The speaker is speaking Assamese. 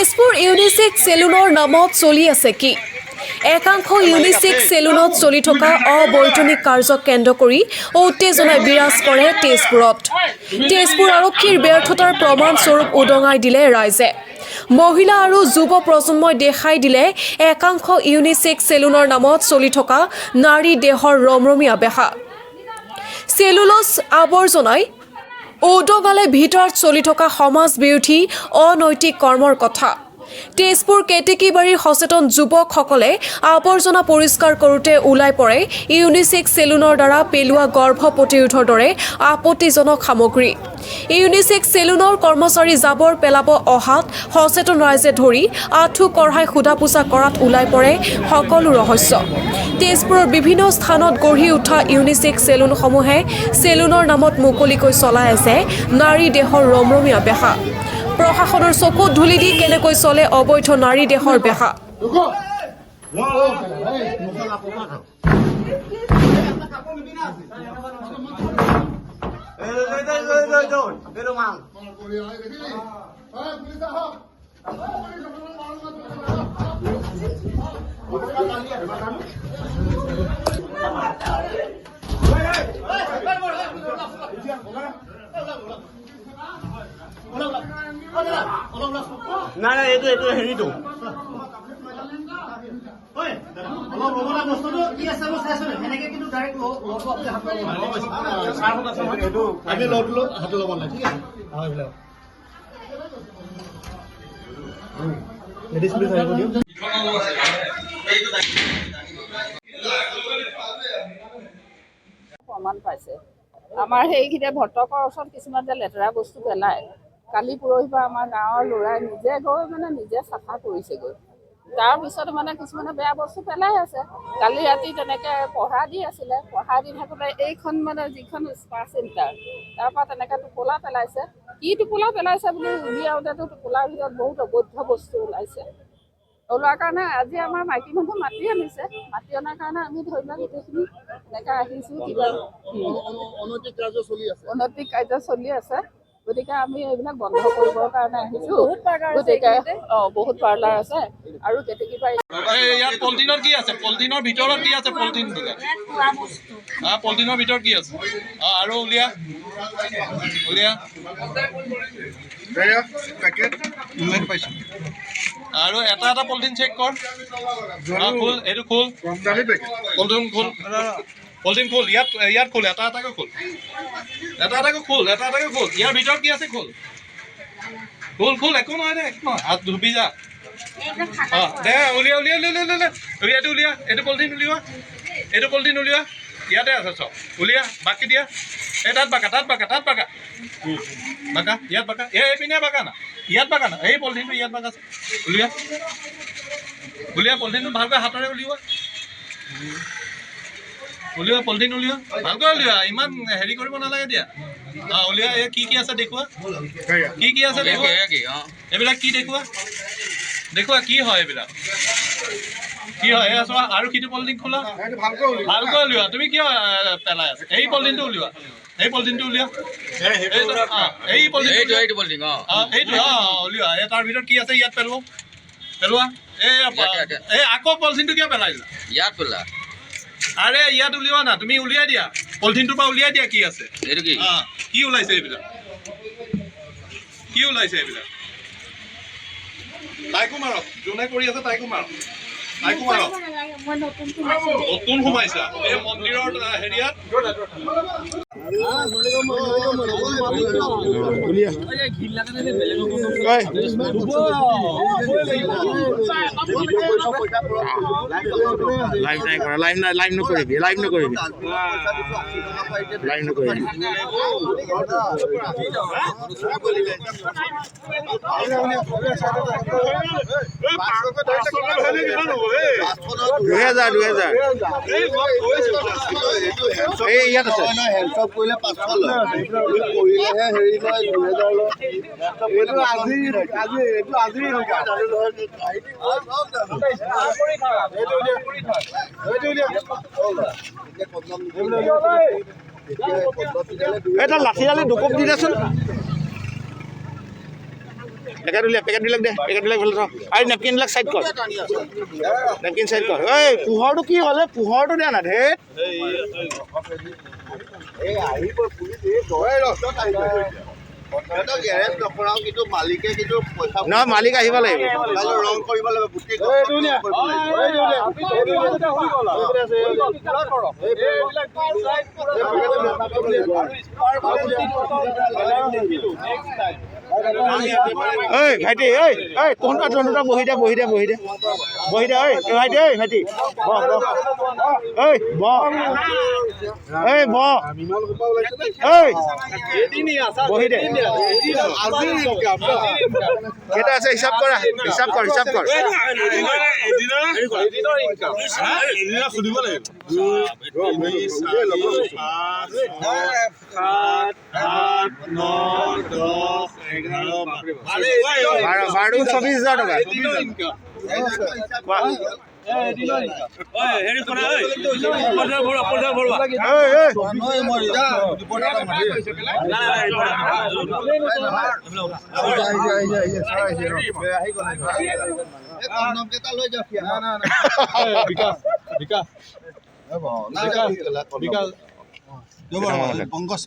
তেজপুৰ ইউনিচেক্স চেলুনৰ নামত চলি আছে কি? একাংশ ইউনিচেক্স চেলুনত চলি থকা অবৈতনিক কাৰ্যক কেন্দ্ৰ কৰি উত্তেজনাই বিৰাজ কৰে তেজপুৰত। তেজপুৰ আৰক্ষীৰ ব্যৰ্থতাৰ প্ৰমাণস্বৰূপ উদঙাই দিলে ৰাইজে। মহিলা আৰু যুৱ প্ৰজন্মই দেখাই দিলে একাংশ ইউনিচেক্স চেলুনৰ নামত চলি থকা নাৰী দেহৰ ৰমৰমীয়া বেহা। চেলুলজ আৱৰ্জনাই উদঙালে ভিতৰত চলি থকা সমাজ বিৰোধী অনৈতিক কৰ্মৰ কথা। তেজপুৰ কেতেকীবাৰীৰ সচেতন যুৱকসকলে আৱৰ্জনা পৰিষ্কাৰ কৰোঁতে ওলাই পৰে ইউনিচেক্স চেলুনৰ দ্বাৰা পেলোৱা গৰ্ভ প্ৰতিৰোধৰ দৰে আপত্তিজনক সামগ্ৰী। ইউনিচেক্স চেলুনৰ কৰ্মচাৰী জাবৰ পেলাব অহাত সচেতন ৰাইজে ধৰি আঁঠু কঢ়াই সোধা পোছা কৰাত ওলাই পৰে সকলো ৰহস্য। তেজপুৰৰ বিভিন্ন স্থানত গঢ়ি উঠা ইউনিচেক্স চেলুনসমূহে চেলুনৰ নামত মুকলিকৈ চলাই আছে নাৰী দেহৰ ৰমৰমীয়া বেহা। প্ৰশাসনৰ চকুত ধূলি দি কেনেকৈ চলে অবৈধ নাৰী দেহৰ বেহা। নাই এইটো হেৰিটো প্ৰমাণ পাইছে। আমাৰ সেইখিনিতে ভট্টকৰ ওচৰত কিছুমান যে লেতেৰা বস্তু পেলায়, কালি পৰহি পৰা আমাৰ গাঁৱৰ ল'ৰাই নিজে গৈ নিজে চাফা কৰিছেগৈ। তাৰপিছত কিছুমানে বেয়া বস্তু পেলাই আছে। কালি ৰাতি তেনেকৈ পঢ়া দি আছিলে, পঢ়া দি থাকোঁতে এইখন যিখন স্পা চেণ্টাৰ তাৰপৰা তেনেকৈ টোপোলা পেলাইছে। কি টোপোলা পেলাইছে বুলি উলিয়াওঁতেতো টোপোলাৰ ভিতৰত বহুত অবৈধ বস্তু ওলাইছে। ওলোৱাৰ কাৰণে আজি আমাৰ মাইকী মানুহ মাতি আনিছে। মাতি অনাৰ কাৰণে আমি ধৰি লওক গোটেইখিনি এনেকৈ আহিছোঁ। কিবা অনৈতিক কাৰ্য চলি আছে, গতিকে আমি এইবিলাক বন্ধ কৰিবৰ কাৰণে আহিছোঁ। গতিকে বহুত পাৰ্লাৰ আছে আৰু কেতেকীবাৰী ইয়াত পলিথিনৰ কি আছে? পলিথিনৰ ভিতৰত কি আছে? পলিথিনৰ ভিতৰত কি আছে? আৰু উলিয়া আৰু এটা এটা পলিথিন চেক কৰ। খোল, এইটো খোল, পলিথিন খোল, পলিথিন খোল, ইয়াত খোল, এটা এটাকৈ খোল, ইয়াৰ ভিতৰত কি আছে? খোল, একো নহয় দে, একো নহয়, হাত ধুবি যা। দে উলিয়া, এইটো পলিথিন উলিওৱা, ইয়াতে আছে চব, উলিয়া, বাকি দিয়া। এই তাত বাকা, ইয়াত বাকা, এইপিনে বাকা না, ইয়াত বাকা না, এই পলিথিনটো ইয়াত বাকা আছে, উলিয়া পলিথিনটো ভালকৈ হাতেৰে উলিওৱা, পলিথিন উলিওৱা, ভালকৈ উলিওৱা, ইমান হেৰি কৰিব নালাগে দিয়া। উলিওৱা, এই কি আছে দেখুওৱা, কি আছে দেখুওৱা, এইবিলাক কি দেখুওৱা, কি হয় এইবিলাক, কি হয়? এয়া চোৱা, আৰু সিটো পলিথিন খোলা, ভালকৈ উলিওৱা। তুমি কিয় পেলাই আছে? এই পলিথিনটো উলিওৱা, এই পলিথিনটো উলিওৱা, তাৰ ভিতৰত কি আছে ইয়াত পেলোৱা। এই আকৌ পলিথিনটো কিয় পেলাইছা? ইয়াত পেলা, আৰে ইয়াত উলিওৱা না, তুমি উলিয়াই দিয়া, পলিথিনটোৰ পৰা উলিয়াই দিয়া। কি আছে? এইটো কি ওলাইছে এইবিলাক? তাইকো মাৰক, যোনে কৰি আছে তাইকো মাৰক। নতুন সোমাইছা এই মন্দিৰৰ হেৰিয়াত। লাইভ নকৰিবি। দুহেজাৰ এই ইয়াত আছে। হেণ্ডশ্বপ কৰিলে 500 লয়, কৰিলেহে হেৰি লয় 2000 লয়। এটা লাঠি ডালি দুকপ দি দেচোন। পেকেটবিলাক দে পেকেটবিলাক ভাল থ আৰু নেপকিনবিলাক চাইড কৰ নেপকিন চাইড কৰ ঐ পোহৰটো কি হ'লে পোহৰটো দিয়া না ধেত এই আহিব পুলিচ এই দৰে ৰস্তাত আহিব কথাটো গেৰেজ নকৰাও কিন্তু মালিকে কিন্তু পইচা নহয় মালিক আহিব লাগিব ৰং কৰিব লাগিব গোটেই ঐ ভাইটি ঐ তহঁতৰ বহি দে ঐ ভাইটি ভাইটি বহি দে কেইটা আছে হিচাপ কৰ ভাড়া 24,000 টকা পংকজ